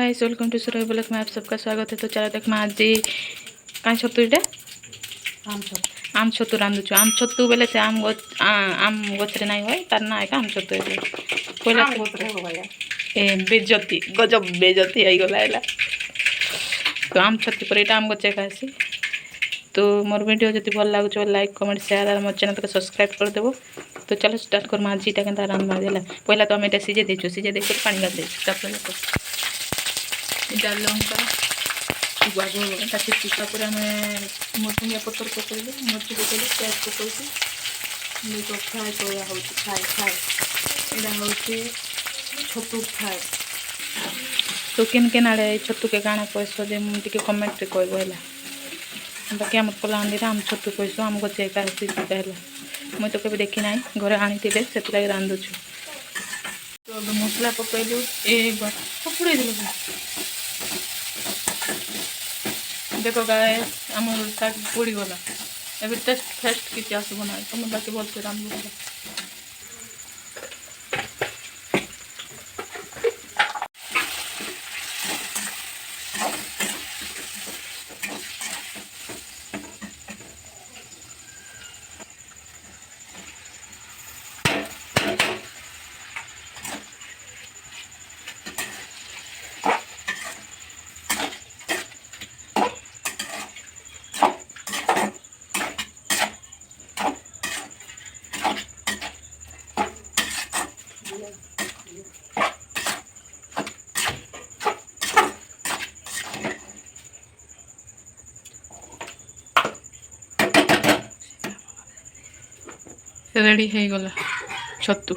Guys welcome to Surabhi blog में आप सबका स्वागत है। तो चलो देख मैं आज कहीं छतु इटा आम छतु रांधुछु। आम छतु बेले से आम गछरे नहीं हुए तार ना आम छतु पहला ए बेजती गजब बेजती आई गला तो आम छतु पर यहाँ आम गचे खासी। तो मोर वीडियो जब भल लगे लाइक कमेंट शेयर और मोर चैनल को सब्सक्राइब कर देव। तो चलो स्टार्ट कर आजीटा के रांध मार पहला तो आम ये सीझे देचु सीझे देख पानी गाधे लंका तापर आम मरचिंगा पतर पकड़े मरची पकड़े प्याज पकड़ी फ्राए करा हो फ्राए फ्राए यहाँ हूँ छतु फ्राए। तो केन आड़े छतु के गाना कहस मुझे कमेंट कहब है। बाकी आम कलाहांडी आम छतु कहसु आम गचे है मुझे तो कभी देखी ना घरे आनी से रांधुछु। तो अब मसला पकड़लु एक बार पकड़े देखो गाय आमर शाग पड़ी गला ए टेस्ट फेस्ट किसी आसब ना तुम बाकी भलसे रांध। रेडी हो गला छतु।